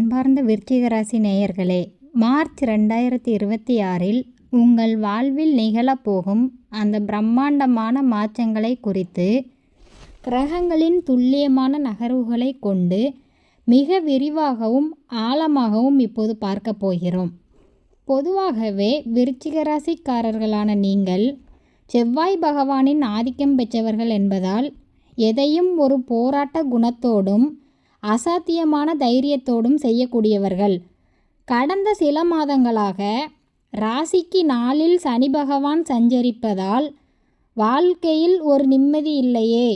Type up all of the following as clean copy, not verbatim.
அன்பார்ந்த விருச்சிக ராசி நேயர்களே, மார்ச் 2026இல் உங்கள் வாழ்வில் நிகழப்போகும் அந்த பிரம்மாண்டமான மாற்றங்களை குறித்து கிரகங்களின் துல்லியமான நகர்வுகளை கொண்டு மிக விரிவாகவும் ஆழமாகவும் இப்போது பார்க்க போகிறோம். பொதுவாகவே விருச்சிக ராசிக்காரர்களான நீங்கள் செவ்வாய் பகவானின் ஆதிக்கம் பெற்றவர்கள் என்பதால் எதையும் ஒரு போராட்ட குணத்தோடும் அசாத்தியமான தைரியத்தோடும் செய்யக்கூடியவர்கள். கடந்த சில மாதங்களாக ராசிக்கு 4இல் சனி பகவான் சஞ்சரிப்பதால் வாழ்க்கையில் ஒரு நிம்மதி இல்லையே,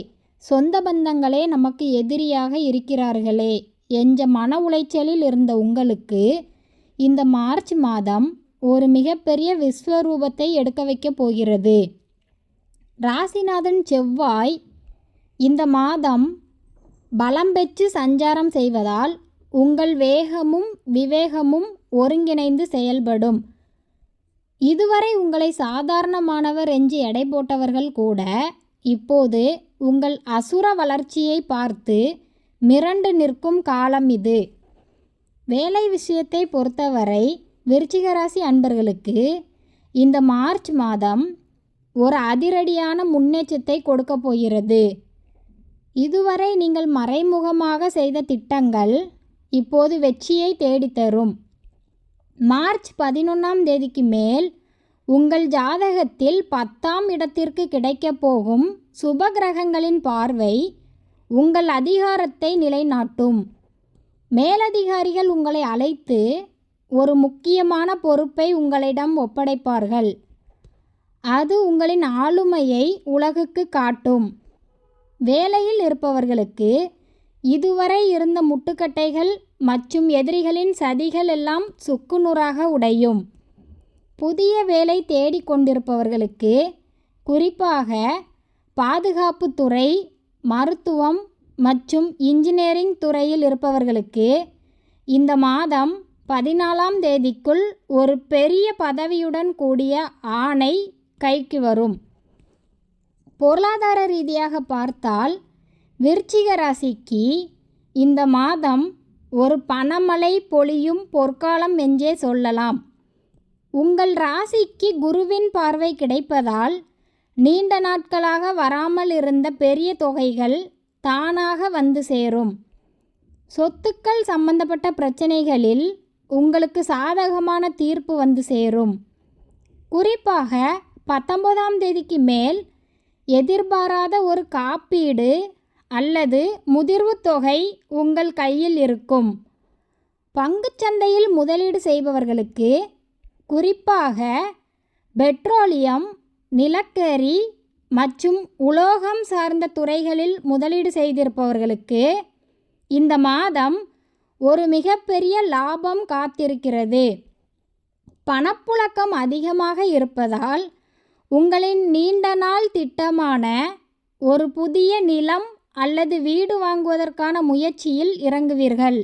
சொந்த பந்தங்களே நமக்கு எதிரியாக இருக்கிறார்களே என்ற மன உளைச்சலில் இருந்த உங்களுக்கு இந்த மார்ச் மாதம் ஒரு மிகப்பெரிய விஸ்வரூபத்தை எடுக்க வைக்கப் போகிறது. ராசிநாதன் செவ்வாய் இந்த மாதம் பலம் பெற்று சஞ்சாரம் செய்வதால் உங்கள் வேகமும் விவேகமும் ஒருங்கிணைந்து செயல்படும். இதுவரை உங்களை சாதாரணமானவர் என்று எடை போட்டவர்கள் கூட இப்போது உங்கள் அசுர வளர்ச்சியை பார்த்து மிரண்டு நிற்கும் காலம் இது. வேலை விஷயத்தை பொறுத்தவரை விருச்சிக ராசி அன்பர்களுக்கு இந்த மார்ச் மாதம் ஒரு அதிரடியான முன்னேற்றத்தை கொடுக்க போகிறது. இதுவரை நீங்கள் மறைமுகமாக செய்த திட்டங்கள் இப்போது வெற்றியை தேடித்தரும். மார்ச் 11ஆம் தேதிக்கு மேல் உங்கள் ஜாதகத்தில் 10ஆம் இடத்திற்கு கிடைக்கப் போகும் சுப கிரகங்களின் பார்வை உங்கள் அதிகாரத்தை நிலைநாட்டும். மேலதிகாரிகள் உங்களை அழைத்து ஒரு முக்கியமான பொறுப்பை உங்களிடம் ஒப்படைப்பார்கள். அது உங்களின் ஆளுமையை உலகுக்கு காட்டும். வேலையில் இருப்பவர்களுக்கு இதுவரை இருந்த முட்டுக்கட்டைகள் மற்றும் எதிரிகளின் சதிகள் எல்லாம் சுக்குநூறாக உடையும். புதிய வேலை தேடிக்கொண்டிருப்பவர்களுக்கு, குறிப்பாக பாதுகாப்பு துறை, மருத்துவம் மற்றும் இன்ஜினியரிங் துறையில் இருப்பவர்களுக்கு இந்த மாதம் 14ஆம் தேதிக்குள் ஒரு பெரிய பதவியுடன் கூடிய ஆணை கைக்கு வரும். பொருளாதார ரீதியாக பார்த்தால் விருச்சிக ராசிக்கு இந்த மாதம் ஒரு பணமழை பொழியும் பொற்காலம் என்றே சொல்லலாம். உங்கள் ராசிக்கு குருவின் பார்வை கிடைப்பதால் நீண்ட நாட்களாக வராமல் இருந்த பெரிய தொகைகள் தானாக வந்து சேரும். சொத்துக்கள் சம்பந்தப்பட்ட பிரச்சனைகளில் உங்களுக்கு சாதகமான தீர்ப்பு வந்து சேரும். குறிப்பாக 19ஆம் தேதிக்கு மேல் எதிர்பாராத ஒரு காப்பீடு அல்லது முதிர்வு தொகை உங்கள் கையில் இருக்கும். பங்குச்சந்தையில் முதலீடு செய்பவர்களுக்கு, குறிப்பாக பெட்ரோலியம், நிலக்கரி மற்றும் உலோகம் சார்ந்த துறைகளில் முதலீடு செய்திருப்பவர்களுக்கு இந்த மாதம் ஒரு மிகப்பெரிய லாபம் காத்திருக்கிறது. பணப்புழக்கம் அதிகமாக இருப்பதால் உங்களின் நீண்ட நாள் திட்டமான ஒரு புதிய நிலம் அல்லது வீடு வாங்குவதற்கான முயற்சியில் இறங்குவீர்கள்.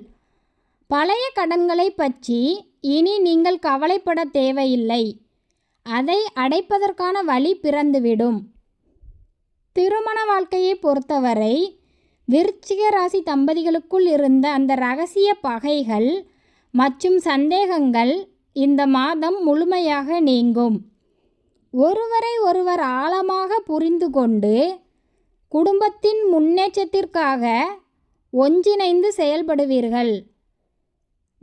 பழைய கடன்களை பற்றி இனி நீங்கள் கவலைப்பட தேவையில்லை. அதை அடைப்பதற்கான வழி பிறந்துவிடும். திருமண வாழ்க்கையை பொறுத்தவரை விருச்சிக ராசி தம்பதிகளுக்குள் இருந்த அந்த இரகசிய பகைகள் மற்றும் சந்தேகங்கள் இந்த மாதம் முழுமையாக நீங்கும். ஒருவரை ஒருவர் ஆழமாக புரிந்து கொண்டு குடும்பத்தின் முன்னேற்றத்திற்காக ஒன்றிணைந்து செயல்படுவீர்கள்.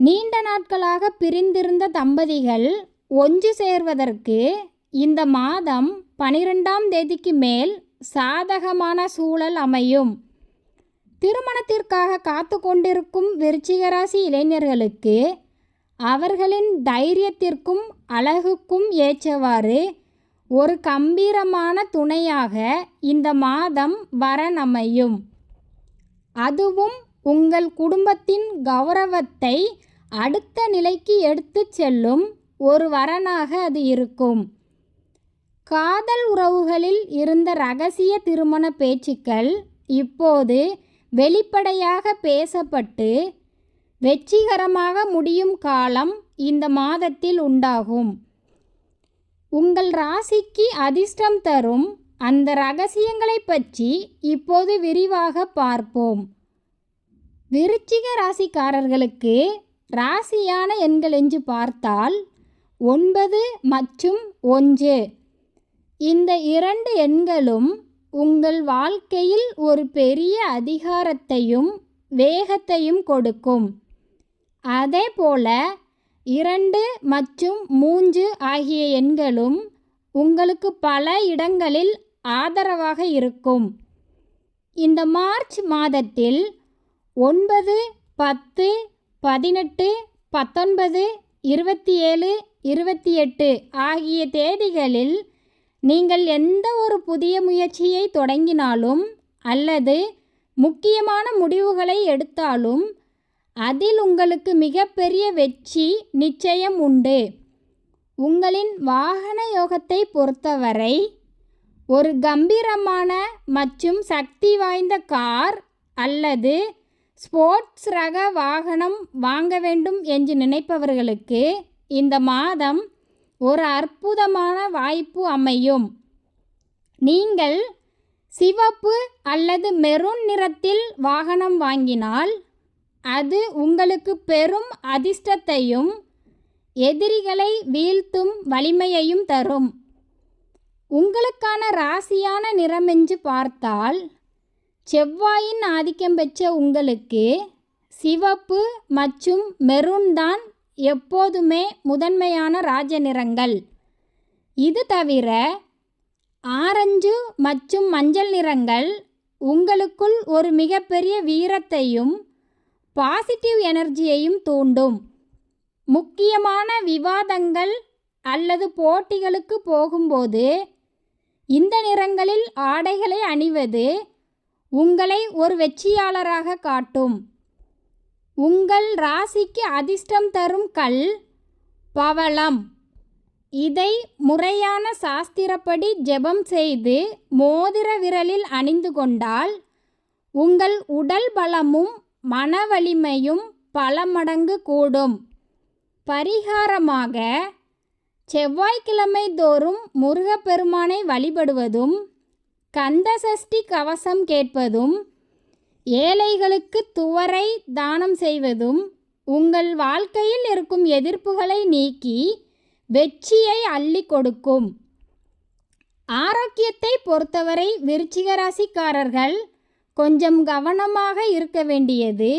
நீண்ட நாட்களாக பிரிந்திருந்த தம்பதிகள் ஒன்று சேர்வதற்கு இந்த மாதம் 12ஆம் தேதிக்கு மேல் சாதகமான சூழல் அமையும். திருமணத்திற்காக காத்து கொண்டிருக்கும் விருச்சிக ராசி இளைஞர்களுக்கு அவர்களின் தைரியத்திற்கும் அழகுக்கும் ஏற்றவாறு ஒரு கம்பீரமான துணையாக இந்த மாதம் வரன் அமையும். அதுவும் உங்கள் குடும்பத்தின் கௌரவத்தை அடுத்த நிலைக்கு எடுத்து செல்லும் ஒரு வரனாக அது இருக்கும். காதல் உறவுகளில் இருந்த இரகசிய திருமண பேச்சுக்கள் இப்போது வெளிப்படையாக பேசப்பட்டு வெற்றிகரமாக முடியும் காலம் இந்த மாதத்தில் உண்டாகும். உங்கள் ராசிக்கு அதிர்ஷ்டம் தரும் அந்த ரகசியங்களை பற்றி இப்போது விரிவாக பார்ப்போம். விருச்சிக ராசிக்காரர்களுக்கு ராசியான எண்கள் என்று பார்த்தால் 9 மற்றும் 1. இந்த 2 எண்களும் உங்கள் வாழ்க்கையில் ஒரு பெரிய அதிகாரத்தையும் வேகத்தையும் கொடுக்கும். அதேபோல 2 மற்றும் 3 ஆகிய எண்களும் உங்களுக்கு பல இடங்களில் ஆதரவாக இருக்கும். இந்த மார்ச் மாதத்தில் 9, 10, 18, 19, 27, 28 ஆகிய தேதிகளில் நீங்கள் எந்த ஒரு புதிய முயற்சியை தொடங்கினாலும் அல்லது முக்கியமான முடிவுகளை எடுத்தாலும் அதில் உங்களுக்கு மிகப்பெரிய வெற்றி நிச்சயம் உண்டு. உங்களின் வாகன யோகத்தை பொறுத்தவரை ஒரு கம்பீரமான மற்றும் சக்தி வாய்ந்த கார் அல்லது ஸ்போர்ட்ஸ் ரக வாகனம் வாங்க வேண்டும் என்று நினைப்பவர்களுக்கு இந்த மாதம் ஒரு அற்புதமான வாய்ப்பு அமையும். நீங்கள் சிவப்பு அல்லது மெரூன் நிறத்தில் வாகனம் வாங்கினால் அது உங்களுக்கு பெரும் அதிர்ஷ்டத்தையும் எதிரிகளை வீழ்த்தும் வலிமையையும் தரும். உங்களுக்கான ராசியான நிறம் என்று பார்த்தால் செவ்வாயின் ஆதிக்கம் பெற்ற உங்களுக்கு சிவப்பு மற்றும் மெரூன் தான் எப்போதுமே முதன்மையான ராஜ நிறங்கள். இது தவிர ஆரஞ்சு மற்றும் மஞ்சள் நிறங்கள் உங்களுக்குள் ஒரு மிகப்பெரிய வீரத்தையும் பாசிட்டிவ் எனர்ஜியையும் தூண்டும். முக்கியமான விவாதங்கள் அல்லது போட்டிகளுக்கு போகும்போது இந்த நிறங்களில் ஆடைகளை அணிவது உங்களை ஒரு வெற்றியாளராக காட்டும். உங்கள் ராசிக்கு அதிர்ஷ்டம் தரும் கல் பவளம். இதை முறையான சாஸ்திரப்படி ஜெபம் செய்து மோதிர விரலில் அணிந்து கொண்டால் உங்கள் உடல் பலமும் மன வலிமையும் பல மடங்கு கூடும். பரிகாரமாக செவ்வாய்க்கிழமை தோறும் முருகப்பெருமானை வழிபடுவதும் கந்தசஷ்டி கவசம் கேட்பதும் ஏழைகளுக்கு துவரை தானம் செய்வதும் உங்கள் வாழ்க்கையில் இருக்கும் எதிர்ப்புகளை நீக்கி வெற்றியை அள்ளி கொடுக்கும். ஆரோக்கியத்தை பொறுத்தவரை விருச்சிக ராசிக்காரர்கள் கொஞ்சம் கவனமாக இருக்க வேண்டியது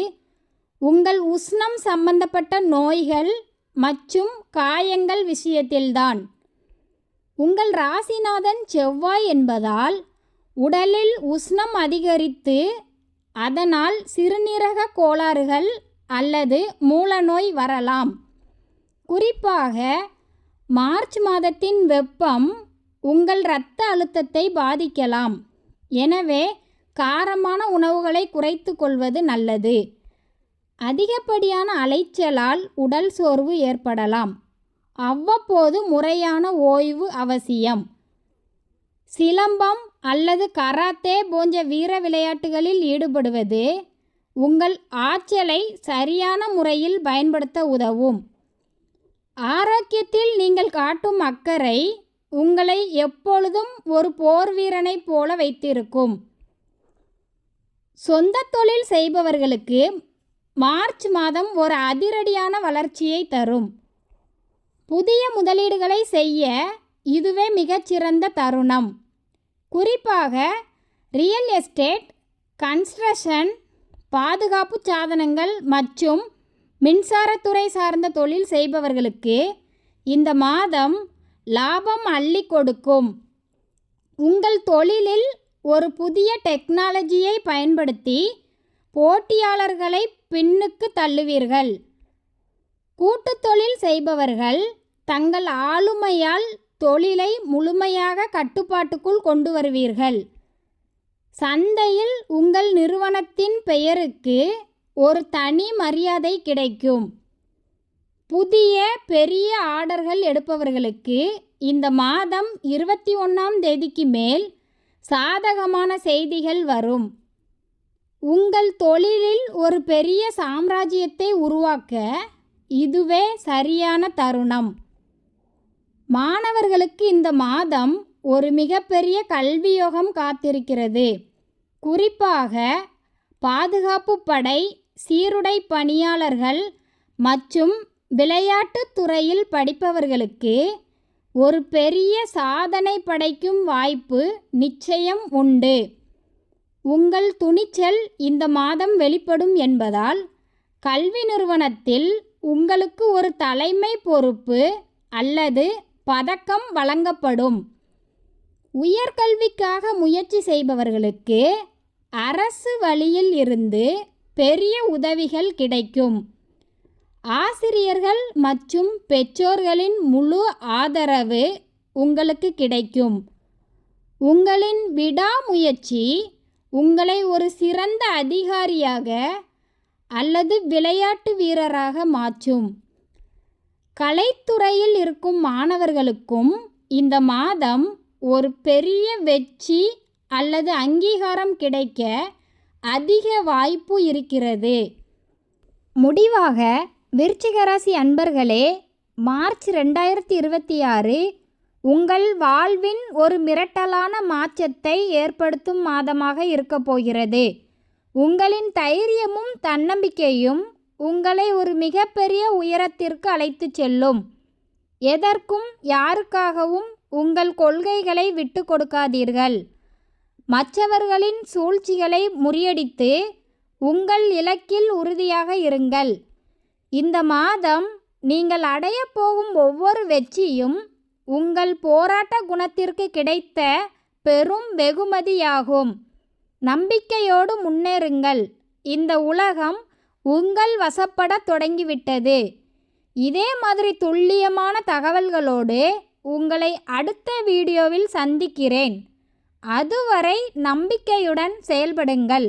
உங்கள் உஷ்ணம் சம்பந்தப்பட்ட நோய்கள் மற்றும் காயங்கள் விஷயத்தில்தான். உங்கள் ராசிநாதன் செவ்வாய் என்பதால் உடலில் உஷ்ணம் அதிகரித்து அதனால் சிறுநீரக கோளாறுகள் அல்லது மூலநோய் வரலாம். குறிப்பாக மார்ச் மாதத்தின் வெப்பம் உங்கள் இரத்த அழுத்தத்தை பாதிக்கலாம். எனவே காரமான உணவுகளை குறைத்து கொள்வது நல்லது. அதிகப்படியான அலைச்சலால் உடல் சோர்வு ஏற்படலாம். அவ்வப்போது முறையான ஓய்வு அவசியம். சிலம்பம் அல்லது கராத்தே போன்ற வீர விளையாட்டுகளில் ஈடுபடுவது உங்கள் ஆற்றலை சரியான முறையில் பயன்படுத்த உதவும். ஆரோக்கியத்தில் நீங்கள் காட்டும் அக்கறை உங்களை எப்பொழுதும் ஒரு போர் வீரனைப் போல வைத்திருக்கும். சொந்த தொழில் செய்பவர்களுக்கு மார்ச் மாதம் ஒரு அதிரடியான வளர்ச்சியை தரும். புதிய முதலீடுகளை செய்ய இதுவே மிகச்சிறந்த தருணம். குறிப்பாக ரியல் எஸ்டேட், கன்ஸ்ட்ரக்ஷன், பாதுகாப்பு சாதனங்கள் மற்றும் மின்சாரத்துறை சார்ந்த தொழில் செய்பவர்களுக்கு இந்த மாதம் லாபம் அள்ளி கொடுக்கும். உங்கள் தொழிலில் ஒரு புதிய டெக்னாலஜியை பயன்படுத்தி போட்டியாளர்களை பின்னுக்கு தள்ளுவீர்கள். கூட்டுத் தொழில் செய்பவர்கள் தங்கள் ஆளுமையால் தொழிலை முழுமையாக கட்டுப்பாட்டுக்குள் கொண்டு வருவீர்கள். சந்தையில் உங்கள் நிறுவனத்தின் பெயருக்கு ஒரு தனி மரியாதை கிடைக்கும். புதிய பெரிய ஆர்டர்கள் எடுப்பவர்களுக்கு இந்த மாதம் 21ஆம் தேதிக்கு மேல் சாதகமான செய்திகள் வரும். உங்கள் தொழிலில் ஒரு பெரிய சாம்ராஜ்யத்தை உருவாக்க இதுவே சரியான தருணம். மாணவர்களுக்கு இந்த மாதம் ஒரு மிகப்பெரிய கல்வி யோகம் காத்திருக்கிறது. குறிப்பாக பாதுகாப்பு படை, சீருடை பணியாளர்கள், மற்றும் விளையாட்டுத் துறையில் படிப்பவர்களுக்கு ஒரு பெரிய சாதனை படைக்கும் வாய்ப்பு நிச்சயம் உண்டு. உங்கள் துணிச்சல் இந்த மாதம் வெளிப்படும் என்பதால் கல்வி நிறுவனத்தில் உங்களுக்கு ஒரு தலைமை பொறுப்பு அல்லது பதக்கம் வழங்கப்படும். உயர்கல்விக்காக முயற்சி செய்பவர்களுக்கு அரசு வழியில் இருந்து பெரிய உதவிகள் கிடைக்கும். ஆசிரியர்கள் மற்றும் பெற்றோர்களின் முழு ஆதரவு உங்களுக்கு கிடைக்கும். உங்களின் விடாமுயற்சி உங்களை ஒரு சிறந்த அதிகாரியாக அல்லது விளையாட்டு வீரராக மாற்றும். கலைத்துறையில் இருக்கும் மாணவர்களுக்கும் இந்த மாதம் ஒரு பெரிய வெற்றி அல்லது அங்கீகாரம் கிடைக்க அதிக வாய்ப்பு இருக்கிறது. முடிவாக விருச்சிக ராசி அன்பர்களே, மார்ச் 2026 உங்கள் வாழ்வின் ஒரு மிரட்டலான மாற்றத்தை ஏற்படுத்தும் மாதமாக இருக்கப் போகிறது. உங்களின் தைரியமும் தன்னம்பிக்கையும் உங்களை ஒரு மிகப்பெரிய உயரத்திற்கு அழைத்துச் செல்லும். எதற்கும் யாருக்காகவும் உங்கள் கொள்கைகளை விட்டு கொடுக்காதீர்கள். மற்றவர்களின் சூழ்ச்சிகளை முறியடித்து உங்கள் இலக்கில் உறுதியாக இருங்கள். இந்த மாதம் நீங்கள் அடையப் போகும் ஒவ்வொரு வெற்றியும் உங்கள் போராட்ட குணத்திற்கு கிடைத்த பெரும் வெகுமதியாகும். நம்பிக்கையோடு முன்னேறுங்கள். இந்த உலகம் உங்கள் வசப்பட தொடங்கிவிட்டது. இதே மாதிரி துல்லியமான தகவல்களோடு உங்களை அடுத்த வீடியோவில் சந்திக்கிறேன். அதுவரை நம்பிக்கையுடன் செயல்படுங்கள்.